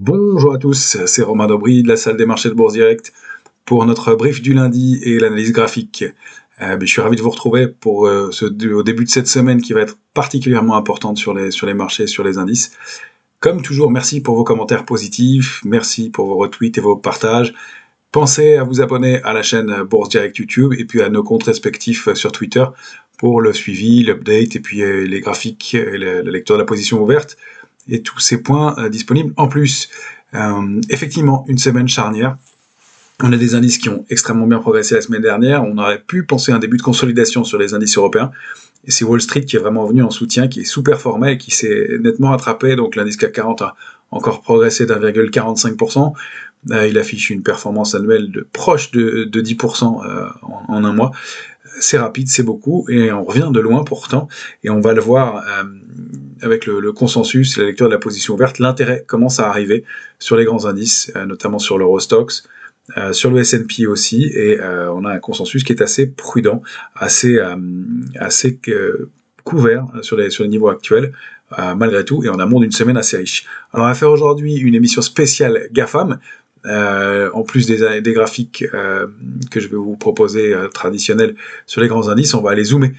Bonjour à tous, c'est Romain Daubry de la salle des marchés de Bourse Direct pour notre brief du lundi et l'analyse graphique. Je suis ravi de vous retrouver pour au début de cette semaine qui va être particulièrement importante sur les marchés, sur les indices. Comme toujours, merci pour vos commentaires positifs, merci pour vos retweets et vos partages. Pensez à vous abonner à la chaîne Bourse Direct YouTube et puis à nos comptes respectifs sur Twitter pour le suivi, l'update et puis les graphiques et la lecture de la position ouverte et tous ces points disponibles en plus. Effectivement, une semaine charnière. On a des indices qui ont extrêmement bien progressé la semaine dernière. On aurait pu penser à un début de consolidation sur les indices européens. Et c'est Wall Street qui est vraiment venu en soutien, qui est sous-performé et qui s'est nettement rattrapé. Donc l'indice CAC 40 a encore progressé d'1,45%. Il affiche une performance annuelle proche de 10% en un mois. C'est rapide, c'est beaucoup, et on revient de loin pourtant, et on va le voir avec le consensus, la lecture de la position ouverte, l'intérêt commence à arriver sur les grands indices, notamment sur l'Eurostoxx, sur le S&P aussi, et on a un consensus qui est assez prudent, assez couvert sur les niveaux actuels, malgré tout, et en amont d'une semaine assez riche. Alors on va faire aujourd'hui une émission spéciale GAFAM, en plus des graphiques que je vais vous proposer traditionnels sur les grands indices, on va aller zoomer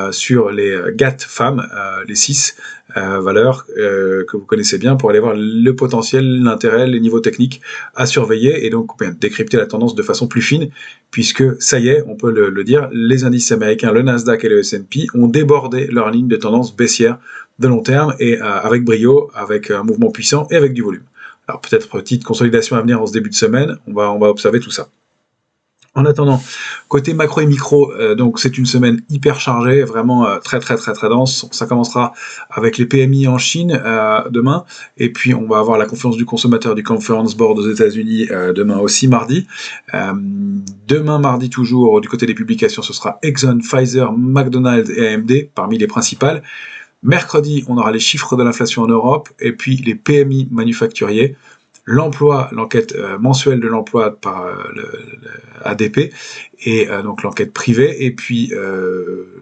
sur les GATFAM, les 6 valeurs que vous connaissez bien pour aller voir le potentiel, l'intérêt, les niveaux techniques à surveiller et donc décrypter la tendance de façon plus fine puisque ça y est, on peut le dire, les indices américains, le Nasdaq et le S&P ont débordé leur ligne de tendance baissière de long terme et avec brio, avec un mouvement puissant et avec du volume. Alors peut-être petite consolidation à venir en ce début de semaine, on va observer tout ça. En attendant, côté macro et micro, donc c'est une semaine hyper chargée, vraiment très dense. Ça commencera avec les PMI en Chine demain, et puis on va avoir la confiance du consommateur du Conference Board aux États-Unis demain aussi mardi. Demain mardi toujours, du côté des publications, ce sera Exxon, Pfizer, McDonald's et AMD parmi les principales. Mercredi, on aura les chiffres de l'inflation en Europe et puis les PMI manufacturiers, l'emploi, l'enquête mensuelle de l'emploi par le ADP et donc l'enquête privée. Et puis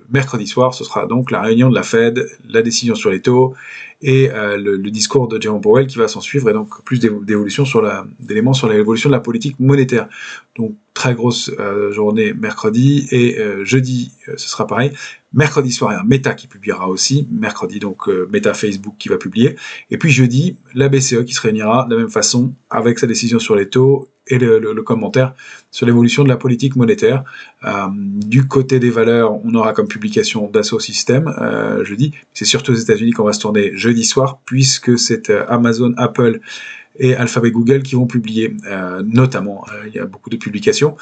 mercredi soir, ce sera donc la réunion de la Fed, la décision sur les taux et le discours de Jerome Powell qui va s'en suivre et donc plus d'évolution d'éléments sur l'évolution de la politique monétaire. Donc très grosse journée mercredi et jeudi ce sera pareil. Mercredi soir, il y a Meta qui publiera aussi. Mercredi, donc Meta Facebook qui va publier. Et puis jeudi, la BCE qui se réunira de la même façon avec sa décision sur les taux et le commentaire sur l'évolution de la politique monétaire. Du côté des valeurs, on aura comme publication Dassault Systèmes jeudi. C'est surtout aux États-Unis qu'on va se tourner jeudi soir, puisque c'est Amazon, Apple et Alphabet Google qui vont publier notamment. Il y a beaucoup de publications.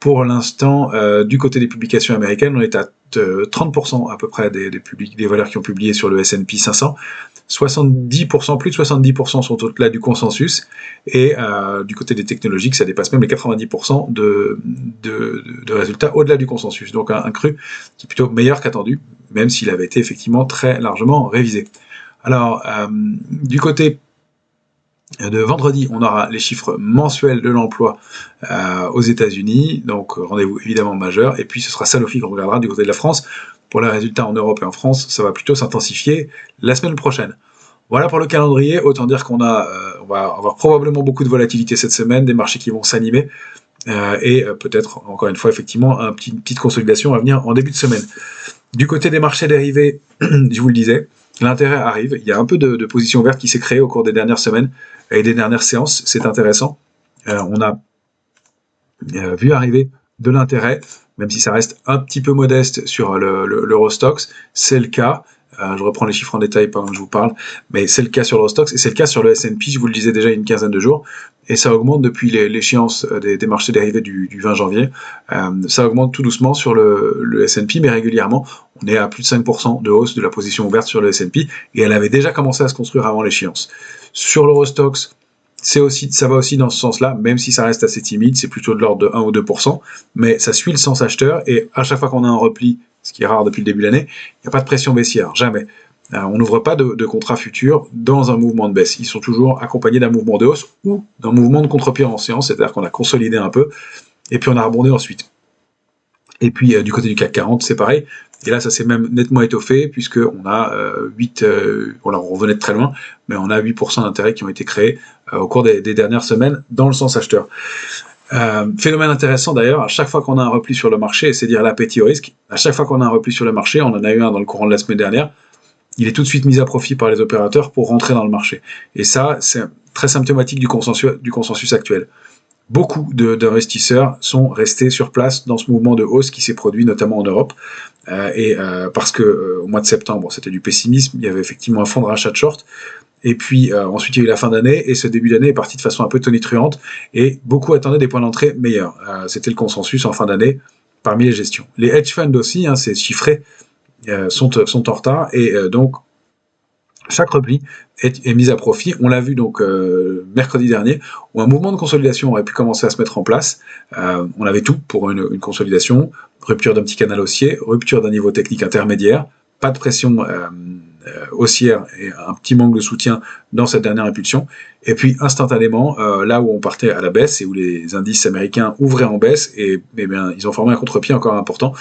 Pour l'instant, du côté des publications américaines, on est à 30% à peu près des valeurs qui ont publié sur le S&P 500. 70%, plus de 70% sont au-delà du consensus. Et du côté des technologiques, ça dépasse même les 90% de résultats au-delà du consensus. Donc un cru qui est plutôt meilleur qu'attendu, même s'il avait été effectivement très largement révisé. Alors, du côté de vendredi, on aura les chiffres mensuels de l'emploi aux États-Unis, donc rendez-vous évidemment majeur, et puis ce sera Sanofi qu'on regardera du côté de la France. Pour les résultats en Europe et en France, ça va plutôt s'intensifier la semaine prochaine. Voilà pour le calendrier, autant dire qu'on va avoir probablement beaucoup de volatilité cette semaine, des marchés qui vont s'animer, et peut-être, encore une fois, effectivement, une petite consolidation à venir en début de semaine. Du côté des marchés dérivés, je vous le disais, l'intérêt arrive, il y a un peu de position verte qui s'est créée au cours des dernières semaines et des dernières séances, c'est intéressant. On a vu arriver de l'intérêt, même si ça reste un petit peu modeste sur l'Eurostoxx, c'est le cas. Je reprends les chiffres en détail pendant que je vous parle, mais c'est le cas sur l'Eurostoxx et c'est le cas sur le S&P, je vous le disais déjà il y a une quinzaine de jours, et ça augmente depuis l'échéance des marchés dérivés du 20 janvier. Ça augmente tout doucement sur le S&P, mais régulièrement, on est à plus de 5% de hausse de la position ouverte sur le S&P, et elle avait déjà commencé à se construire avant l'échéance. Sur l'Eurostoxx, ça va aussi dans ce sens-là, même si ça reste assez timide, c'est plutôt de l'ordre de 1 ou 2%, mais ça suit le sens acheteur, et à chaque fois qu'on a un repli, ce qui est rare depuis le début de l'année, il n'y a pas de pression baissière, jamais. On n'ouvre pas de contrats futurs dans un mouvement de baisse. Ils sont toujours accompagnés d'un mouvement de hausse ou d'un mouvement de contre-pied en séance, c'est-à-dire qu'on a consolidé un peu, et puis on a rebondi ensuite. Et puis du côté du CAC 40, c'est pareil. Et là, ça s'est même nettement étoffé, puisqu'on a 8, on revenait de très loin, mais on a 8% d'intérêts qui ont été créés au cours des dernières semaines dans le sens acheteur. Phénomène intéressant d'ailleurs, à chaque fois qu'on a un repli sur le marché, et c'est dire l'appétit au risque, à chaque fois qu'on a un repli sur le marché, on en a eu un dans le courant de la semaine dernière, il est tout de suite mis à profit par les opérateurs pour rentrer dans le marché. Et ça, c'est très symptomatique du consensus actuel. Beaucoup d'investisseurs sont restés sur place dans ce mouvement de hausse qui s'est produit notamment en Europe. Parce que au mois de septembre, c'était du pessimisme, il y avait effectivement un fonds de rachat de short. Et puis ensuite, il y a eu la fin d'année, et ce début d'année est parti de façon un peu tonitruante, et beaucoup attendaient des points d'entrée meilleurs. C'était le consensus en fin d'année parmi les gestions. Les hedge funds aussi, c'est chiffré, sont en retard, et donc chaque repli est mis à profit. On l'a vu donc mercredi dernier, où un mouvement de consolidation aurait pu commencer à se mettre en place. On avait tout pour une consolidation, rupture d'un petit canal haussier, rupture d'un niveau technique intermédiaire, pas de pression haussière et un petit manque de soutien dans cette dernière impulsion. Et puis instantanément, là où on partait à la baisse et où les indices américains ouvraient en baisse, et bien, ils ont formé un contre-pied encore important.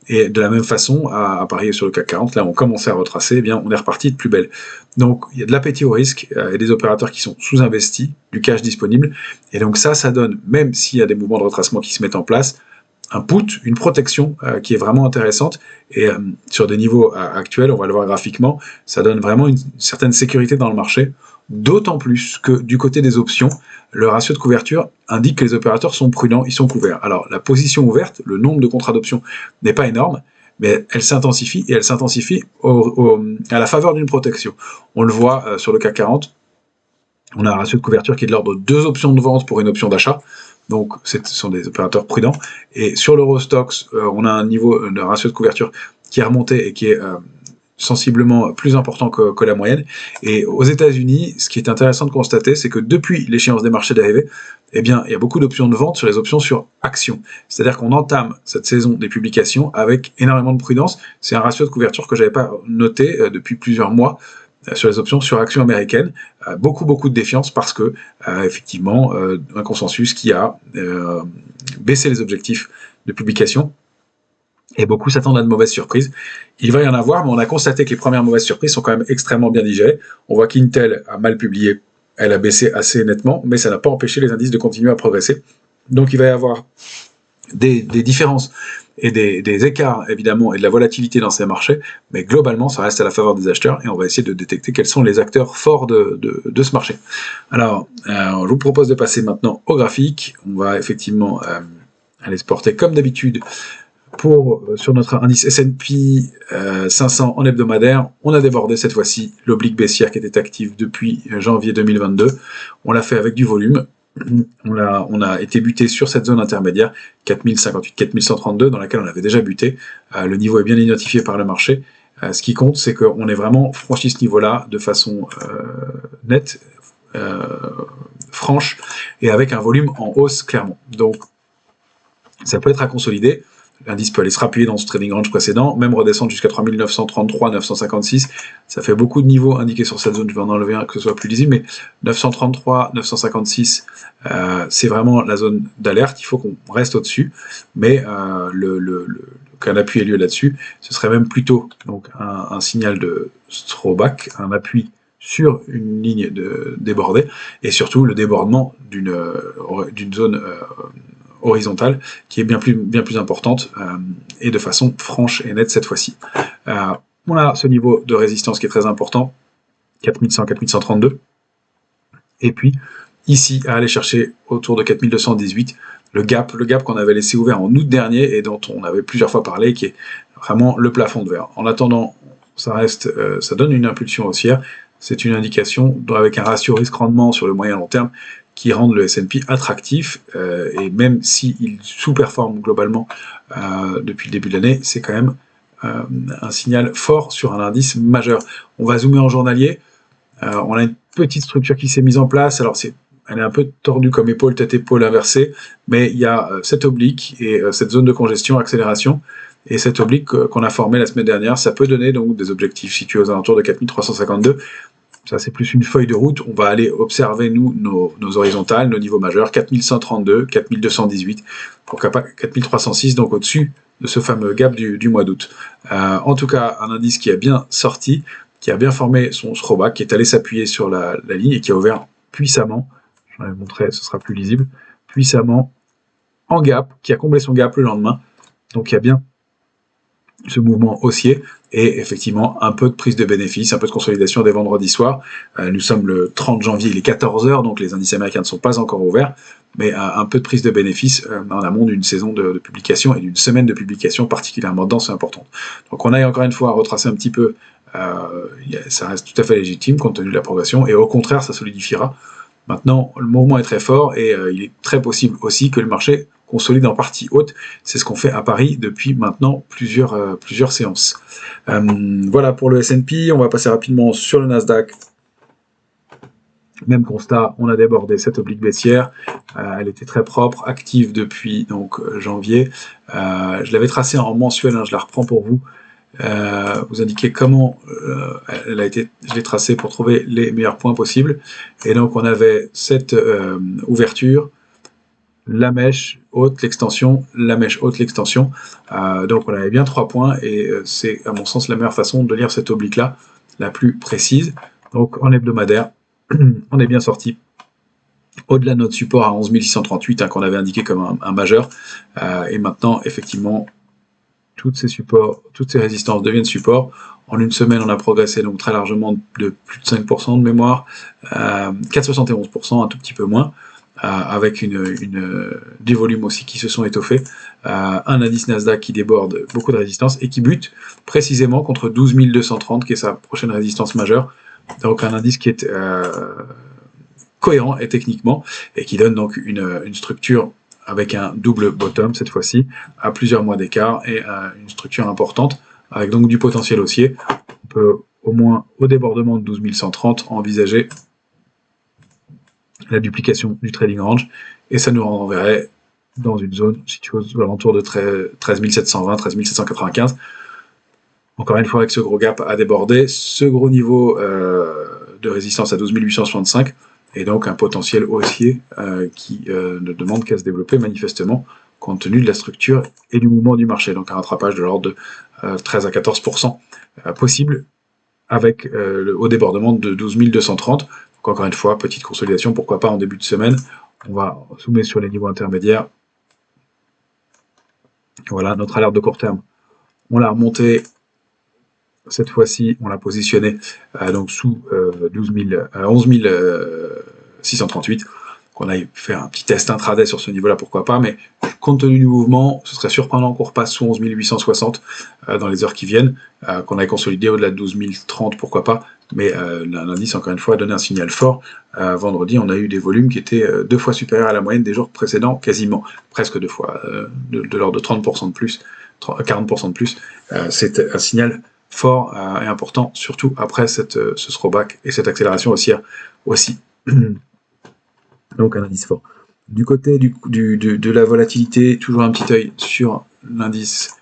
Et de la même façon, à parier sur le CAC 40, là on commençait à retracer, eh bien on est reparti de plus belle. Donc il y a de l'appétit au risque, et des opérateurs qui sont sous-investis, du cash disponible, et donc ça donne, même s'il y a des mouvements de retracement qui se mettent en place, un put, une protection qui est vraiment intéressante, et sur des niveaux actuels, on va le voir graphiquement, ça donne vraiment une certaine sécurité dans le marché, d'autant plus que du côté des options, le ratio de couverture indique que les opérateurs sont prudents, ils sont couverts. Alors la position ouverte, le nombre de contrats d'options n'est pas énorme, mais elle s'intensifie, et elle s'intensifie à la faveur d'une protection. On le voit sur le CAC 40, on a un ratio de couverture qui est de l'ordre de 2 options de vente pour une option d'achat, donc ce sont des opérateurs prudents. Et sur l'Eurostoxx, on a un niveau de ratio de couverture qui est remonté et qui est sensiblement plus important que la moyenne. Et aux États-Unis, ce qui est intéressant de constater, c'est que depuis l'échéance des marchés dérivés, eh bien, il y a beaucoup d'options de vente sur les options sur actions. C'est-à-dire qu'on entame cette saison des publications avec énormément de prudence. C'est un ratio de couverture que j'avais pas noté depuis plusieurs mois sur les options sur actions américaines. Beaucoup de défiance parce que, effectivement, un consensus qui a baissé les objectifs de publication. Et beaucoup s'attendent à de mauvaises surprises. Il va y en avoir, mais on a constaté que les premières mauvaises surprises sont quand même extrêmement bien digérées. On voit qu'Intel a mal publié, elle a baissé assez nettement, mais ça n'a pas empêché les indices de continuer à progresser. Donc il va y avoir des différences et des écarts, évidemment, et de la volatilité dans ces marchés, mais globalement, ça reste à la faveur des acheteurs, et on va essayer de détecter quels sont les acteurs forts de ce marché. Alors, je vous propose de passer maintenant au graphique. On va effectivement aller se porter, comme d'habitude, sur notre indice S&P 500 en hebdomadaire. On a débordé cette fois-ci l'oblique baissière qui était active depuis janvier 2022. On l'a fait avec du volume. On a été buté sur cette zone intermédiaire 4058-4132 dans laquelle on avait déjà buté. Le niveau est bien identifié par le marché. Ce qui compte, c'est qu'on est vraiment franchi ce niveau-là de façon nette, franche, et avec un volume en hausse clairement. Donc ça peut être à consolider. L'indice peut aller se rappuyer dans ce trading range précédent, même redescendre jusqu'à 3933, 956. Ça fait beaucoup de niveaux indiqués sur cette zone. Je vais en enlever un que ce soit plus lisible, mais 933, 956, c'est vraiment la zone d'alerte. Il faut qu'on reste au-dessus, mais qu'un appui ait lieu là-dessus, ce serait même plutôt donc un signal de throwback, un appui sur une ligne débordée, et surtout le débordement d'une zone horizontale qui est bien plus importante et de façon franche et nette cette fois-ci. On a ce niveau de résistance qui est très important, 4100, 4132, et puis ici à aller chercher autour de 4218 le gap qu'on avait laissé ouvert en août dernier et dont on avait plusieurs fois parlé, qui est vraiment le plafond de verre. En attendant, ça donne une impulsion haussière. C'est une indication avec un ratio risque-rendement sur le moyen long terme qui rendent le S&P attractif, et même s'il sous-performe globalement depuis le début de l'année, c'est quand même un signal fort sur un indice majeur. On va zoomer en journalier. On a une petite structure qui s'est mise en place. Alors elle est un peu tordue comme épaule, tête-épaule inversée, mais il y a cette oblique et cette zone de congestion, accélération, et cette oblique qu'on a formée la semaine dernière, ça peut donner donc des objectifs situés aux alentours de 4352. Ça, c'est plus une feuille de route. On va aller observer, nous, nos horizontales, nos niveaux majeurs, 4132, 4218, pourquoi pas 4306, donc au-dessus de ce fameux gap du mois d'août. En tout cas, un indice qui a bien sorti, qui a bien formé son throwback, qui est allé s'appuyer sur la ligne et qui a ouvert puissamment, je vais vous montrer, ce sera plus lisible, puissamment en gap, qui a comblé son gap le lendemain. Donc il y a bien ce mouvement haussier et effectivement un peu de prise de bénéfice, un peu de consolidation des vendredis soirs. Nous sommes le 30 janvier, il est 14 h, donc les indices américains ne sont pas encore ouverts, mais un peu de prise de bénéfice en amont d'une saison de publication et d'une semaine de publication particulièrement dense et importante. Donc on a encore une fois à retracer un petit peu, ça reste tout à fait légitime compte tenu de la progression, et au contraire ça solidifiera. Maintenant, le mouvement est très fort et il est très possible aussi que le marché consolide en partie haute. C'est ce qu'on fait à Paris depuis maintenant plusieurs séances. Voilà pour le S&P. On va passer rapidement sur le Nasdaq. Même constat, on a débordé cette oblique baissière. Elle était très propre, active depuis donc janvier. Je l'avais tracée en mensuel, hein, je la reprends pour vous. Vous indiquer comment elle a été, je l'ai tracée pour trouver les meilleurs points possibles. Et donc on avait cette ouverture, la mèche haute, l'extension, la mèche haute, l'extension. Donc on avait bien 3 points et c'est à mon sens la meilleure façon de lire cette oblique là, la plus précise. Donc en hebdomadaire, on est bien sorti au-delà de notre support à 11 638 hein, qu'on avait indiqué comme un majeur. Et maintenant effectivement toutes ces supports, toutes ces résistances deviennent supports. En une semaine, on a progressé donc très largement de plus de 5% de mémoire, 4,71%, un tout petit peu moins, avec des volumes aussi qui se sont étoffés, un indice Nasdaq qui déborde beaucoup de résistance et qui bute précisément contre 12 230, qui est sa prochaine résistance majeure. Donc un indice qui est cohérent et techniquement, et qui donne donc une structure avec un double bottom cette fois-ci, à plusieurs mois d'écart, et une structure importante, avec donc du potentiel haussier. On peut au moins, au débordement de 12 130, envisager la duplication du trading range, et ça nous renverrait dans une zone située aux alentours de 13 720, 13 795. Encore une fois, avec ce gros gap à déborder, ce gros niveau de résistance à 12 865, et donc un potentiel haussier qui ne demande qu'à se développer manifestement, compte tenu de la structure et du mouvement du marché. Donc un rattrapage de l'ordre de 13 à 14% possible, avec au débordement de 12 230. Donc encore une fois, petite consolidation, pourquoi pas en début de semaine. On va zoomer sur les niveaux intermédiaires. Voilà, notre alerte de court terme. On l'a remonté. Cette fois-ci, on l'a positionné donc sous 11 638. Qu'on aille faire un petit test intraday sur ce niveau-là, pourquoi pas, mais compte tenu du mouvement, ce serait surprenant qu'on repasse sous 11 860 dans les heures qui viennent, qu'on aille consolider au-delà de 12 030, pourquoi pas, mais l'indice, encore une fois, a donné un signal fort. Vendredi, on a eu des volumes qui étaient 2 fois supérieurs à la moyenne des jours précédents, quasiment, presque 2 fois, de l'ordre de 30% de plus, 40% de plus. C'est un signal fort et important, surtout après ce throwback et cette accélération haussière aussi. Donc un indice fort. Du côté de la volatilité, toujours un petit œil sur l'indice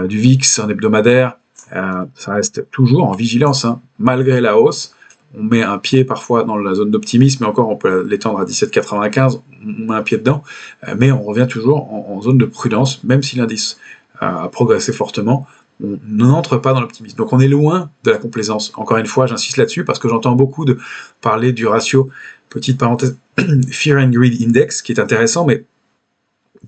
du VIX en hebdomadaire. Ça reste toujours en vigilance, hein, malgré la hausse. On met un pied parfois dans la zone d'optimisme, mais encore on peut l'étendre à 17,95, on met un pied dedans, mais on revient toujours en zone de prudence, même si l'indice a progressé fortement. On n'entre pas dans l'optimisme. Donc on est loin de la complaisance. Encore une fois, j'insiste là-dessus parce que j'entends beaucoup parler du ratio, petite parenthèse, Fear and Greed Index, qui est intéressant, mais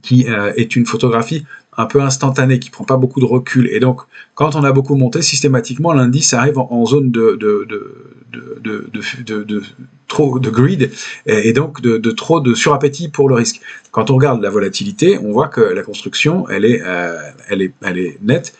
qui est une photographie un peu instantanée, qui prend pas beaucoup de recul. Et donc, quand on a beaucoup monté, systématiquement, l'indice arrive en zone de trop de greed, et donc de trop de surappétit pour le risque. Quand on regarde la volatilité, on voit que la construction, elle est nette,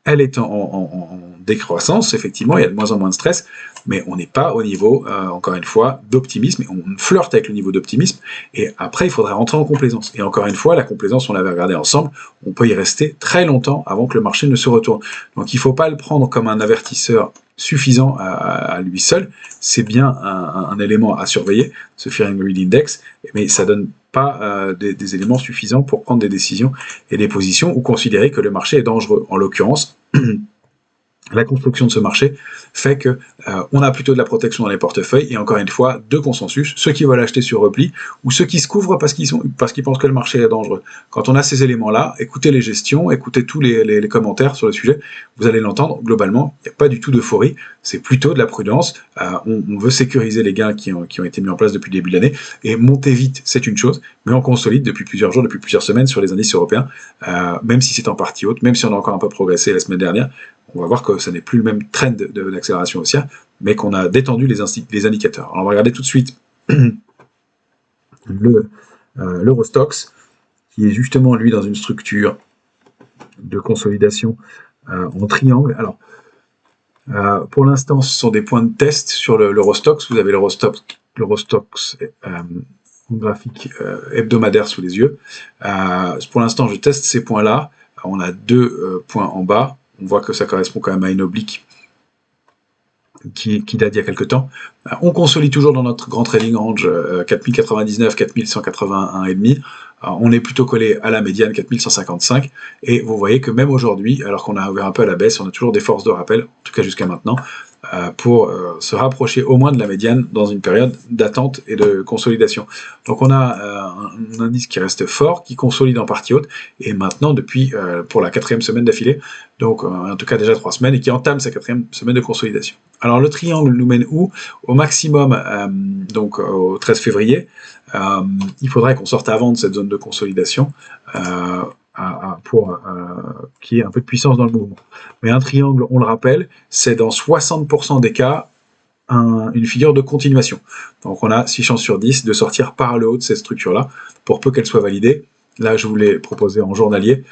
elle est en décroissance, effectivement, il y a de moins en moins de stress, mais on n'est pas au niveau, encore une fois, d'optimisme, on flirte avec le niveau d'optimisme, et après il faudrait rentrer en complaisance. Et encore une fois, la complaisance, on l'avait regardé ensemble, on peut y rester très longtemps avant que le marché ne se retourne. Donc il ne faut pas le prendre comme un avertisseur suffisant à lui seul, c'est bien un élément à surveiller, ce Fear and Greed Index, mais ça donne pas des éléments suffisants pour prendre des décisions et des positions ou considérer que le marché est dangereux. En l'occurrence, La construction de ce marché fait que on a plutôt de la protection dans les portefeuilles et encore une fois deux consensus, ceux qui veulent acheter sur repli ou ceux qui se couvrent parce qu'ils pensent que le marché est dangereux. Quand on a ces éléments-là, écoutez les gestions, écoutez tous les commentaires sur le sujet, vous allez l'entendre. Globalement, il n'y a pas du tout d'euphorie, c'est plutôt de la prudence. On veut sécuriser les gains qui ont été mis en place depuis le début de l'année et monter vite, c'est une chose, mais on consolide depuis plusieurs jours, depuis plusieurs semaines sur les indices européens, même si c'est en partie haute, même si on a encore un peu progressé la semaine dernière. On va voir que ce n'est plus le même trend d'accélération haussière, mais qu'on a détendu les indicateurs. Alors on va regarder tout de suite l'Eurostoxx, qui est justement, lui, dans une structure de consolidation en triangle. Alors, pour l'instant, ce sont des points de test sur l'Eurostoxx. Vous avez l'Eurostoxx en graphique hebdomadaire sous les yeux. Pour l'instant, je teste ces points-là. On a deux points en bas. On voit que ça correspond quand même à une oblique qui date d'il y a quelques temps. On consolide toujours dans notre grand trading range 4099, 4181,5. On est plutôt collé à la médiane 4155. Et vous voyez que même aujourd'hui, alors qu'on a ouvert un peu à la baisse, on a toujours des forces de rappel, en tout cas jusqu'à maintenant, pour se rapprocher au moins de la médiane dans une période d'attente et de consolidation. Donc on a un indice qui reste fort, qui consolide en partie haute, et maintenant depuis pour la 4e semaine d'affilée, donc en tout cas déjà 3 semaines, et qui entame sa 4e semaine de consolidation. Alors le triangle nous mène où? Au maximum, donc au 13 février, il faudrait qu'on sorte avant de cette zone de consolidation, pour qu'il y ait un peu de puissance dans le mouvement. Mais un triangle, on le rappelle, c'est dans 60% des cas une figure de continuation. Donc on a 6 chances sur 10 de sortir par le haut de cette structure-là, pour peu qu'elle soit validée. Là, je vous l'ai proposé en journalier,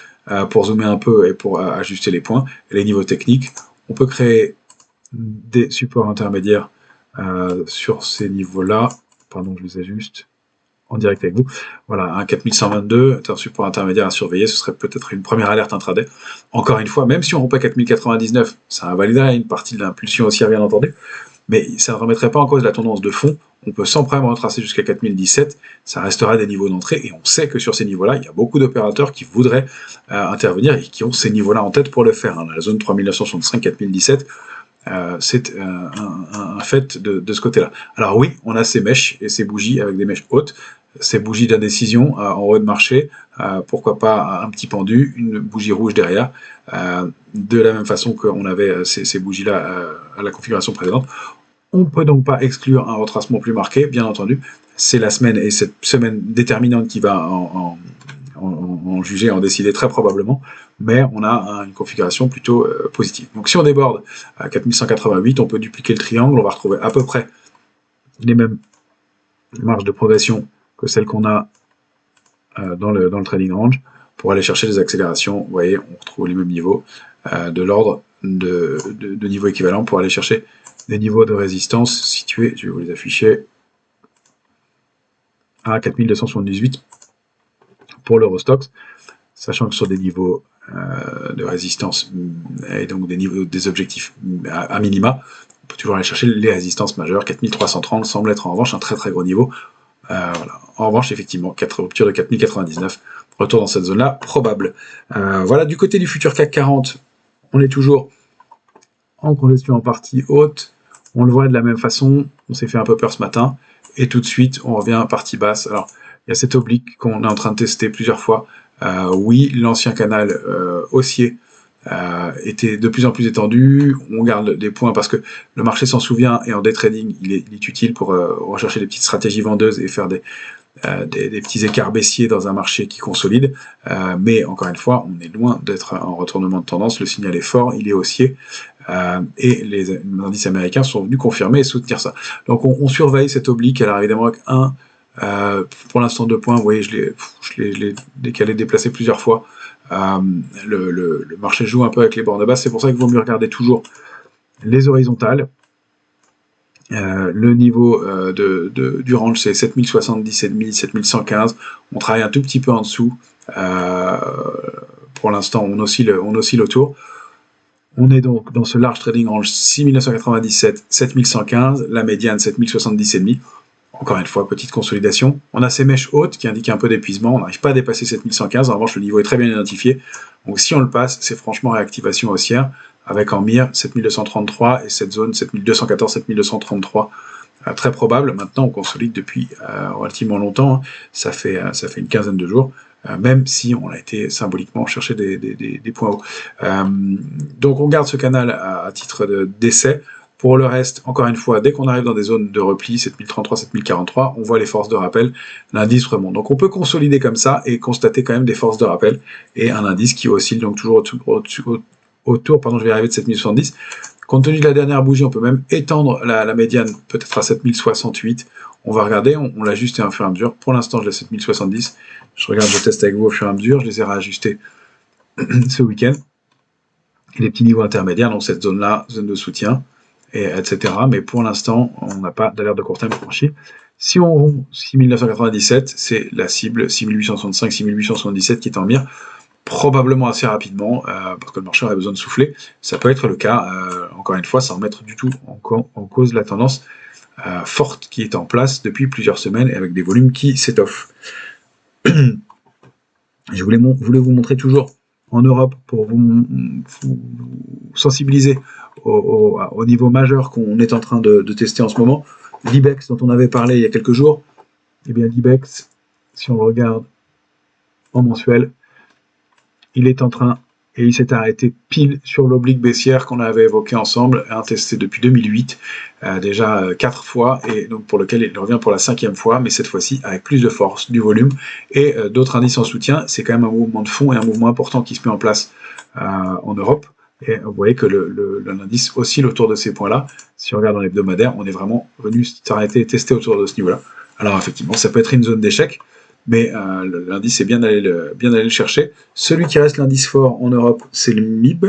pour zoomer un peu et pour ajuster les points, et les niveaux techniques. On peut créer des supports intermédiaires sur ces niveaux-là. Pardon, je les ajuste en direct avec vous. Voilà, un 4122 est un support intermédiaire à surveiller, ce serait peut-être une première alerte intraday. Encore une fois, même si on rompait 4099, ça invaliderait une partie de l'impulsion haussière, bien entendu, mais ça ne remettrait pas en cause la tendance de fond. On peut sans problème retracer jusqu'à 4017, ça restera des niveaux d'entrée, et on sait que sur ces niveaux-là, il y a beaucoup d'opérateurs qui voudraient intervenir et qui ont ces niveaux-là en tête pour le faire. La zone 3965, 4017, c'est un fait de ce côté-là. Alors oui, on a ces mèches et ces bougies avec des mèches hautes, ces bougies d'indécision en haut de marché, pourquoi pas un petit pendu, une bougie rouge derrière, de la même façon qu'on avait ces bougies-là à la configuration précédente. On ne peut donc pas exclure un retracement plus marqué, bien entendu. C'est la semaine et cette semaine déterminante qui va en juger, en décider très probablement, mais on a une configuration plutôt positive. Donc si on déborde à 4188, on peut dupliquer le triangle, on va retrouver à peu près les mêmes marges de progression que celles qu'on a dans le trading range pour aller chercher des accélérations. Vous voyez, on retrouve les mêmes niveaux de l'ordre de niveaux équivalents pour aller chercher des niveaux de résistance situés, je vais vous les afficher, à 4278 pour l'Eurostoxx, sachant que sur des niveaux de résistance et donc des objectifs à minima, on peut toujours aller chercher les résistances majeures. 4330 semble être en revanche un très très gros niveau. Voilà. En revanche, effectivement, 4 ruptures de 4099, retour dans cette zone-là, probable. Voilà, du côté du futur CAC 40, on est toujours en congestion en partie haute. On le voit de la même façon, on s'est fait un peu peur ce matin, et tout de suite, on revient à partie basse. Alors, il y a cette oblique qu'on est en train de tester plusieurs fois. Oui, l'ancien canal haussier était de plus en plus étendu. On garde des points parce que le marché s'en souvient, et en day trading, il est utile pour rechercher des petites stratégies vendeuses et faire des petits écarts baissiers dans un marché qui consolide. Mais encore une fois, on est loin d'être en retournement de tendance. Le signal est fort, il est haussier. Et les indices américains sont venus confirmer et soutenir ça. Donc on surveille cette oblique. Alors évidemment avec pour l'instant 2 points, vous voyez, je l'ai décalé, déplacé plusieurs fois. Le marché joue un peu avec les bornes de base, c'est pour ça qu'il vaut mieux regarder toujours les horizontales. Le niveau du range, c'est 7070,5, 7115. On travaille un tout petit peu en dessous. Pour l'instant, on oscille autour. On est donc dans ce large trading range 6997, 7115, la médiane 7070,5. Encore une fois, petite consolidation. On a ces mèches hautes qui indiquent un peu d'épuisement. On n'arrive pas à dépasser 7115. En revanche, le niveau est très bien identifié. Donc si on le passe, c'est franchement réactivation haussière. avec en mire 7233 et cette zone 7214, 7233. Très probable. Maintenant, on consolide depuis relativement longtemps. Hein. Ça fait une quinzaine de jours. Même si on a été symboliquement chercher des points hauts. Donc on garde ce canal à titre d'essai. Pour le reste, encore une fois, dès qu'on arrive dans des zones de repli, 7033, 7043, on voit les forces de rappel, l'indice remonte. Donc on peut consolider comme ça et constater quand même des forces de rappel et un indice qui oscille donc toujours autour, pardon, je vais arriver de 7070. Compte tenu de la dernière bougie, on peut même étendre la médiane peut-être à 7068. On va regarder, on l'ajuste au fur et à mesure. Pour l'instant, je l'ai 7070. Je regarde, je teste avec vous au fur et à mesure. Je les ai réajustés ce week-end. Et les petits niveaux intermédiaires, donc cette zone-là, zone de soutien, etc. Mais pour l'instant, on n'a pas d'alerte de court terme franchie. Si on rompt 6997, c'est la cible 6865, 6877 qui est en mire. Probablement assez rapidement, parce que le marché aurait besoin de souffler. Ça peut être le cas, encore une fois, sans remettre du tout en cause la tendance forte qui est en place depuis plusieurs semaines et avec des volumes qui s'étoffent. Je voulais vous montrer toujours en Europe pour vous sensibiliser au niveau majeur qu'on est en train de tester en ce moment. L'IBEX dont on avait parlé il y a quelques jours, eh bien l'IBEX, si on le regarde en mensuel, il est en train, et il s'est arrêté pile sur l'oblique baissière qu'on avait évoqué ensemble, testé depuis 2008, déjà 4 fois, et donc pour lequel il revient pour la 5e fois, mais cette fois-ci avec plus de force, du volume, et d'autres indices en soutien. C'est quand même un mouvement de fond et un mouvement important qui se met en place en Europe, et vous voyez que l'indice oscille autour de ces points-là. Si on regarde dans l'hebdomadaire, on est vraiment venu s'arrêter et tester autour de ce niveau-là. Alors effectivement, ça peut être une zone d'échec, mais l'indice est bien d'aller le chercher. Celui qui reste l'indice fort en Europe, c'est le MIB,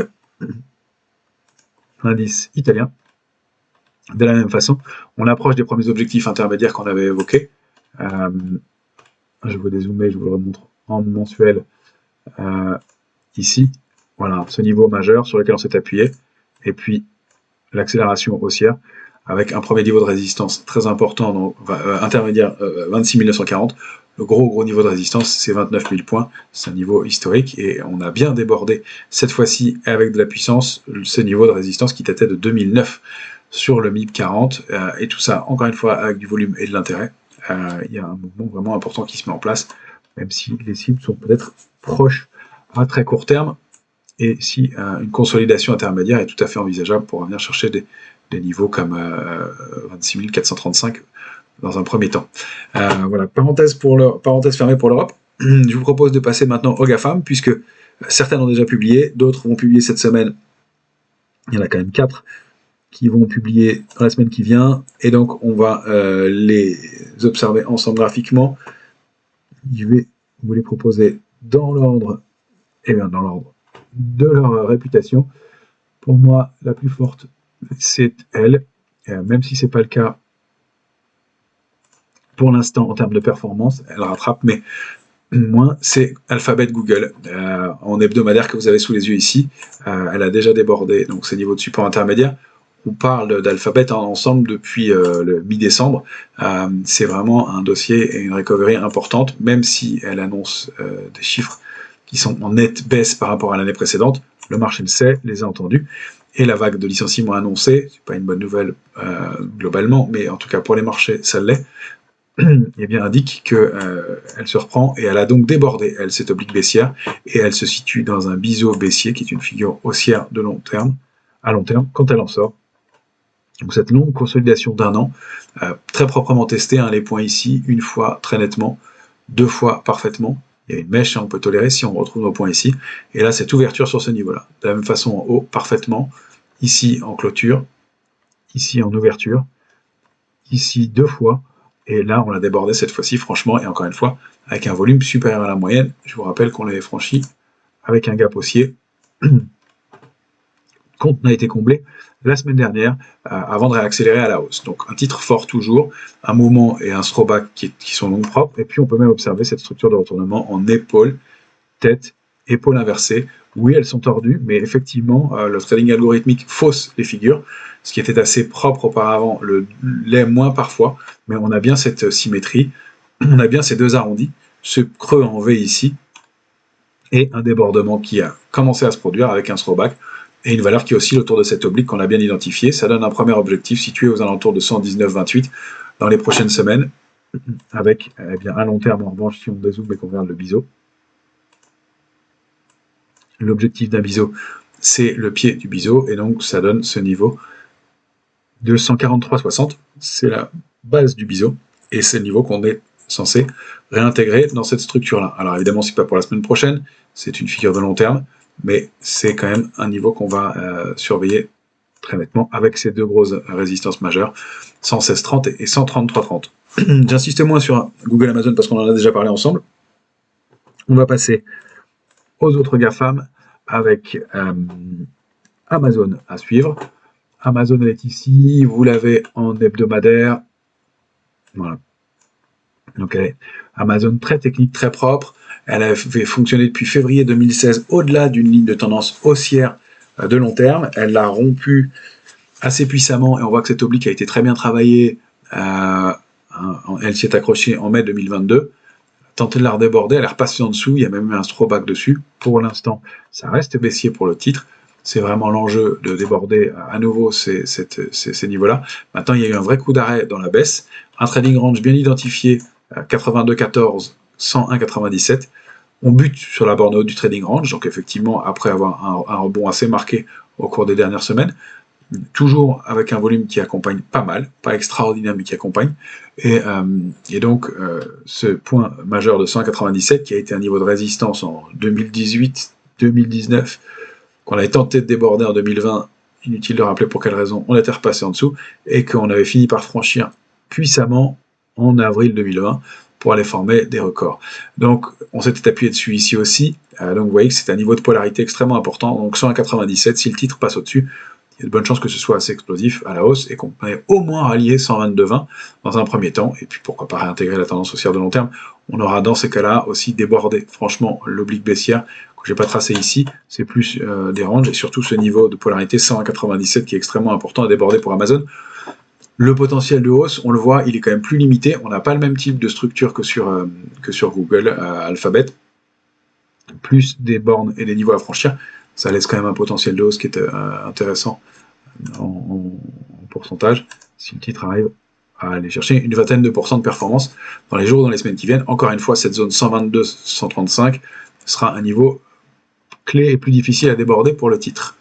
l'indice italien. De la même façon, on approche des premiers objectifs intermédiaires qu'on avait évoqués. Je vous dézoomer, je vous le remontre en mensuel ici. Voilà, ce niveau majeur sur lequel on s'est appuyé. Et puis l'accélération haussière avec un premier niveau de résistance très important, donc, intermédiaire 26 940. Le gros niveau de résistance, c'est 29 000 points. C'est un niveau historique et on a bien débordé cette fois-ci avec de la puissance ce niveau de résistance qui datait de 2009 sur le MIB 40 et tout ça, encore une fois, avec du volume et de l'intérêt. Il y a un mouvement vraiment important qui se met en place, même si les cibles sont peut-être proches à très court terme et si une consolidation intermédiaire est tout à fait envisageable pour venir chercher des niveaux comme 26 435 dans un premier temps. Voilà, parenthèse fermée pour l'Europe. Je vous propose de passer maintenant au GAFAM, puisque certaines ont déjà publié, d'autres vont publier cette semaine. Il y en a quand même 4 qui vont publier dans la semaine qui vient, et donc on va les observer ensemble graphiquement. Je vais vous les proposer dans l'ordre, dans l'ordre de leur réputation. Pour moi, la plus forte, c'est elle, même si c'est pas le cas pour l'instant en termes de performance, elle rattrape, mais moins, c'est Alphabet Google. En hebdomadaire que vous avez sous les yeux ici, elle a déjà débordé donc ces niveaux de support intermédiaire. On parle d'Alphabet ensemble depuis le mi-décembre. C'est vraiment un dossier et une recovery importante, même si elle annonce des chiffres qui sont en nette baisse par rapport à l'année précédente. Le marché le sait, les a entendus. Et la vague de licenciements annoncée, c'est pas une bonne nouvelle globalement, mais en tout cas pour les marchés, ça l'est. Eh bien, indique qu'elle se reprend et elle a donc débordé, elle, cette oblique baissière, et elle se situe dans un biseau baissier qui est une figure haussière de à long terme, quand elle en sort. Donc cette longue consolidation d'un an, très proprement testée, les points ici, une fois très nettement, 2 fois parfaitement. Il y a une mèche, on peut tolérer si on retrouve nos points ici. Et là, cette ouverture sur ce niveau-là. De la même façon en haut, parfaitement. Ici en clôture, ici en ouverture, ici 2 fois. Et là, on l'a débordé cette fois-ci, franchement, et encore une fois, avec un volume supérieur à la moyenne. Je vous rappelle qu'on l'avait franchi avec un gap haussier. Compte n'a été comblé la semaine dernière avant de réaccélérer à la hausse. Donc un titre fort toujours, un mouvement et un throwback qui sont longs propres. Et puis on peut même observer cette structure de retournement en épaule, tête, épaule inversée. Oui, elles sont tordues, mais effectivement, le trading algorithmique fausse les figures, ce qui était assez propre auparavant, l'est moins parfois, mais on a bien cette symétrie, on a bien ces deux arrondis, ce creux en V ici, et un débordement qui a commencé à se produire avec un throwback, et une valeur qui oscille autour de cette oblique qu'on a bien identifiée. Ça donne un premier objectif situé aux alentours de 119,28 dans les prochaines semaines, avec bien, à long terme, en revanche, si on dézoome et qu'on regarde le biseau, l'objectif d'un biseau, c'est le pied du biseau, et donc ça donne ce niveau de 143,60. C'est la base du biseau, et c'est le niveau qu'on est censé réintégrer dans cette structure-là. Alors évidemment, c'est pas pour la semaine prochaine, c'est une figure de long terme, mais c'est quand même un niveau qu'on va surveiller très nettement avec ces deux grosses résistances majeures, 116,30 et 133,30. J'insiste moins sur Google Amazon parce qu'on en a déjà parlé ensemble. On va passer aux autres GAFAM avec Amazon à suivre. Amazon elle est ici, vous l'avez en hebdomadaire. Voilà. Donc elle est Amazon très technique, très propre. Elle avait fonctionné depuis février 2016 au-delà d'une ligne de tendance haussière de long terme. Elle l'a rompue assez puissamment et on voit que cette oblique a été très bien travaillée. Elle s'y est accrochée en mai 2022. Tenter de la redéborder, elle est repassée en dessous, il y a même eu un throwback dessus. Pour l'instant, ça reste baissier pour le titre. C'est vraiment l'enjeu de déborder à nouveau ces niveaux-là. Maintenant, il y a eu un vrai coup d'arrêt dans la baisse. Un trading range bien identifié, 82,14, 101,97. On bute sur la borne haute du trading range, donc effectivement, après avoir un rebond assez marqué au cours des dernières semaines, toujours avec un volume qui accompagne pas mal, pas extraordinaire, mais qui accompagne. Et donc, ce point majeur de 197, qui a été un niveau de résistance en 2018, 2019, qu'on avait tenté de déborder en 2020, inutile de rappeler pour quelle raison, on était repassé en dessous, et qu'on avait fini par franchir puissamment en avril 2020 pour aller former des records. Donc, on s'était appuyé dessus ici aussi. Donc, vous voyez que c'est un niveau de polarité extrêmement important. Donc, 197, si le titre passe au-dessus, il y a de bonnes chances que ce soit assez explosif à la hausse et qu'on ait au moins rallié 122,20 dans un premier temps. Et puis, pourquoi pas réintégrer la tendance haussière de long terme. On aura dans ces cas-là aussi débordé. Franchement, l'oblique baissière que je n'ai pas tracé ici, c'est plus des ranges et surtout ce niveau de polarité 197 qui est extrêmement important à déborder pour Amazon. Le potentiel de hausse, on le voit, il est quand même plus limité. On n'a pas le même type de structure que sur Google Alphabet. Plus des bornes et des niveaux à franchir, ça laisse quand même un potentiel de hausse qui est intéressant en pourcentage. Si le titre arrive à aller chercher une vingtaine de pourcents de performance dans les jours ou dans les semaines qui viennent. Encore une fois, cette zone 122-135 sera un niveau clé et plus difficile à déborder pour le titre.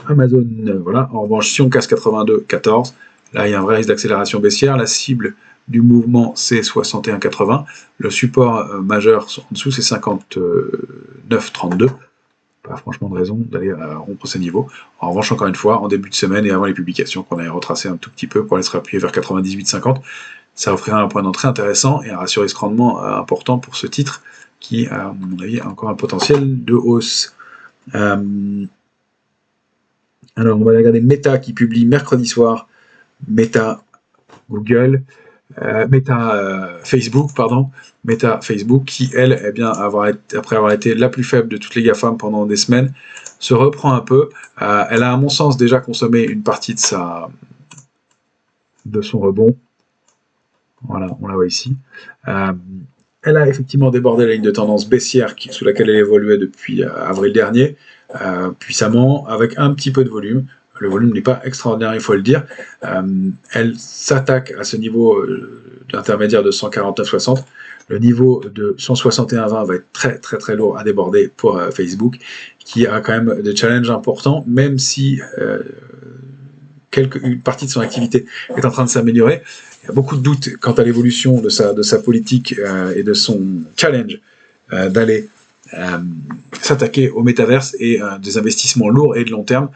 Amazon, voilà. En revanche, si on casse 82,14, là il y a un vrai risque d'accélération baissière. La cible du mouvement c'est 61,80. Le support majeur en dessous c'est 59,32. Pas franchement de raison d'aller rompre ces niveaux. En revanche, encore une fois, en début de semaine et avant les publications qu'on avait retracé un tout petit peu pour aller se réappuyer vers 98,50, ça offrira un point d'entrée intéressant et un ratio risque-rendement important pour ce titre qui, à mon avis, a encore un potentiel de hausse. Alors, on va regarder Meta qui publie mercredi soir. Meta Google, Facebook, pardon. Meta Facebook qui, elle, eh bien, après avoir été la plus faible de toutes les GAFAM pendant des semaines, se reprend un peu. Elle a, à mon sens, déjà consommé une partie de son rebond. Voilà, on la voit ici. Elle a effectivement débordé la ligne de tendance baissière sous laquelle elle évoluait depuis avril dernier, puissamment, avec un petit peu de volume. Le volume n'est pas extraordinaire, il faut le dire. Elle s'attaque à ce niveau d'intermédiaire de 149,60. Le niveau de 161,20 va être très très très lourd à déborder pour Facebook, qui a quand même des challenges importants, même si une partie de son activité est en train de s'améliorer. Il y a beaucoup de doutes quant à l'évolution de sa politique et de son challenge d'aller s'attaquer au métaverse et des investissements lourds et de long terme.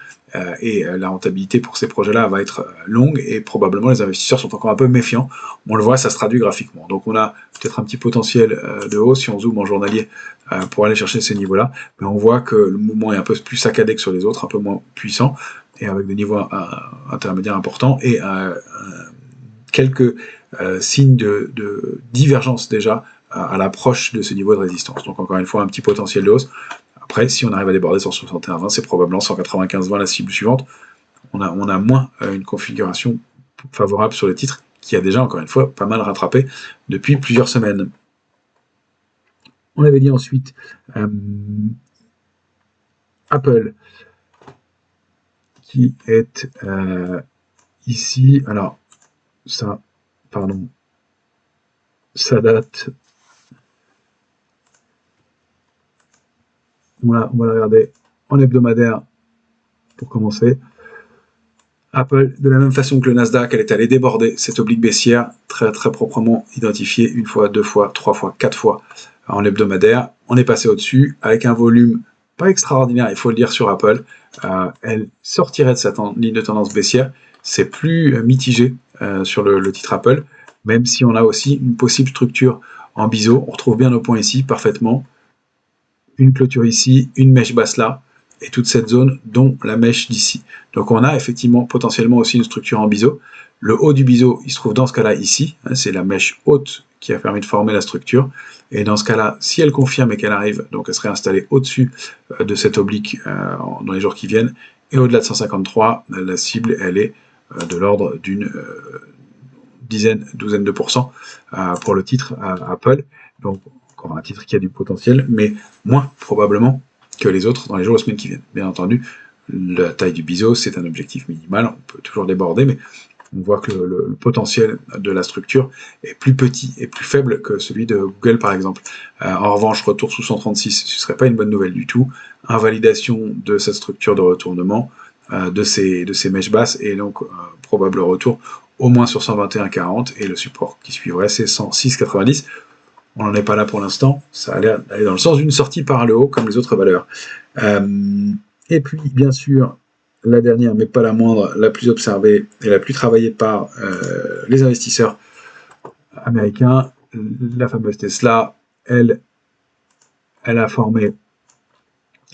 Et la rentabilité pour ces projets-là va être longue et probablement les investisseurs sont encore un peu méfiants. On le voit, ça se traduit graphiquement. Donc on a peut-être un petit potentiel de hausse si on zoome en journalier pour aller chercher ces niveaux-là. Mais on voit que le mouvement est un peu plus saccadé que sur les autres, un peu moins puissant et avec des niveaux intermédiaires importants et quelques signes de divergence déjà à l'approche de ce niveau de résistance. Donc encore une fois, un petit potentiel de hausse. Après, si on arrive à déborder sur 61,20, c'est probablement 195,20 la cible suivante. On a moins une configuration favorable sur le titre qui a déjà, encore une fois, pas mal rattrapé depuis plusieurs semaines. On avait dit ensuite Apple, qui est ici. Alors, ça, pardon, ça date. On va la regarder en hebdomadaire pour commencer. Apple, de la même façon que le Nasdaq, elle est allée déborder cette oblique baissière, très très proprement identifiée, une fois, deux fois, trois fois, quatre fois en hebdomadaire. On est passé au-dessus avec un volume pas extraordinaire, il faut le dire, sur Apple. Elle sortirait de cette ligne de tendance baissière. C'est plus mitigé sur le titre Apple, même si on a aussi une possible structure en biseau. On retrouve bien nos points ici, parfaitement. Une clôture ici, une mèche basse là, et toute cette zone, dont la mèche d'ici. Donc on a effectivement potentiellement aussi une structure en biseau. Le haut du biseau, il se trouve dans ce cas-là ici, c'est la mèche haute qui a permis de former la structure. Et dans ce cas-là, si elle confirme et qu'elle arrive, donc elle serait installée au-dessus de cette oblique dans les jours qui viennent, et au-delà de 153, la cible, elle est de l'ordre d'une douzaine de pourcents pour le titre Apple. Donc encore un titre qui a du potentiel, mais moins probablement que les autres dans les jours et semaines qui viennent. Bien entendu, la taille du biseau, c'est un objectif minimal, on peut toujours déborder, mais on voit que le potentiel de la structure est plus petit et plus faible que celui de Google, par exemple. En revanche, retour sous 136, ce ne serait pas une bonne nouvelle du tout. Invalidation de cette structure de retournement, de ces mèches basses, et donc probable retour au moins sur 121,40, et le support qui suivrait, c'est 106,90. On n'en est pas là pour l'instant, ça a l'air d'aller dans le sens d'une sortie par le haut, comme les autres valeurs. Et puis, bien sûr, la dernière, mais pas la moindre, la plus observée et la plus travaillée par les investisseurs américains, la fameuse Tesla, elle a formé,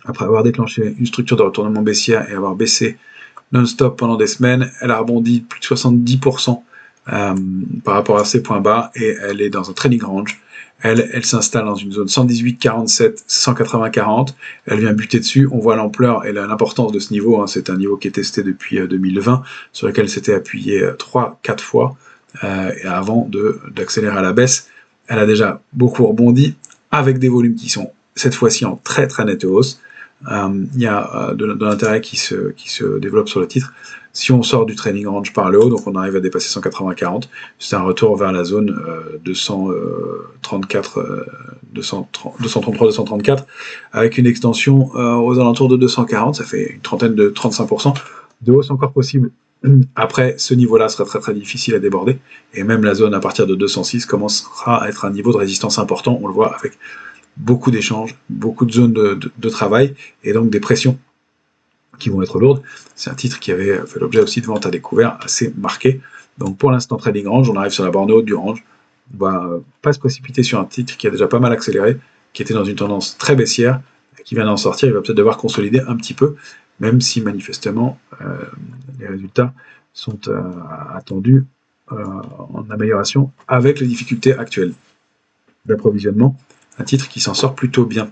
après avoir déclenché une structure de retournement baissière et avoir baissé non-stop pendant des semaines, elle a rebondi de plus de 70% par rapport à ses points bas, et elle est dans un trading range. Elle s'installe dans une zone 118,47, 180,40. Elle vient buter dessus. On voit l'ampleur et l'importance de ce niveau. C'est un niveau qui est testé depuis 2020, sur lequel s'était appuyé 3-4 fois avant d'accélérer à la baisse. Elle a déjà beaucoup rebondi, avec des volumes qui sont cette fois-ci en très très nette hausse. Il y a de l'intérêt qui se développe sur le titre. Si on sort du trading range par le haut, donc on arrive à dépasser 180,40, c'est un retour vers la zone 233-234, avec une extension aux alentours de 240, ça fait une trentaine de 35% de hausse encore possible. Après, ce niveau-là sera très très difficile à déborder, et même la zone à partir de 206 commencera à être un niveau de résistance important, on le voit avec beaucoup d'échanges, beaucoup de zones de travail, et donc des pressions qui vont être lourdes. C'est un titre qui avait fait l'objet aussi de ventes à découvert assez marquées. Donc pour l'instant, trading range, on arrive sur la borne haute du range. On va pas se précipiter sur un titre qui a déjà pas mal accéléré, qui était dans une tendance très baissière, qui vient d'en sortir. Il va peut-être devoir consolider un petit peu, même si manifestement les résultats sont attendus en amélioration avec les difficultés actuelles d'approvisionnement. Un titre qui s'en sort plutôt bien.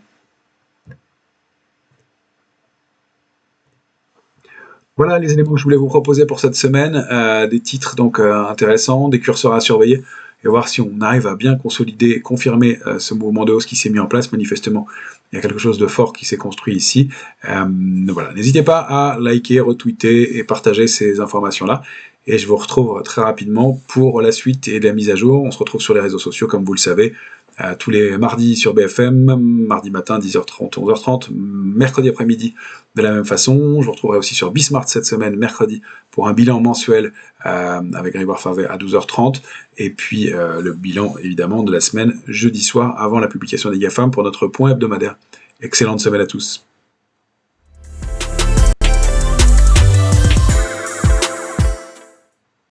Voilà les éléments que je voulais vous proposer pour cette semaine, des titres donc intéressants, des curseurs à surveiller, et voir si on arrive à bien consolider, confirmer ce mouvement de hausse qui s'est mis en place. Manifestement, il y a quelque chose de fort qui s'est construit ici. Voilà, n'hésitez pas à liker, retweeter et partager ces informations-là. Et je vous retrouve très rapidement pour la suite et la mise à jour. On se retrouve sur les réseaux sociaux, comme vous le savez, tous les mardis sur BFM, mardi matin 10h30, 11h30, mercredi après-midi de la même façon. Je vous retrouverai aussi sur Bismart cette semaine, mercredi, pour un bilan mensuel avec Grégoire Farvet à 12h30. Et puis le bilan, évidemment, de la semaine, jeudi soir, avant la publication des GAFAM, pour notre point hebdomadaire. Excellente semaine à tous.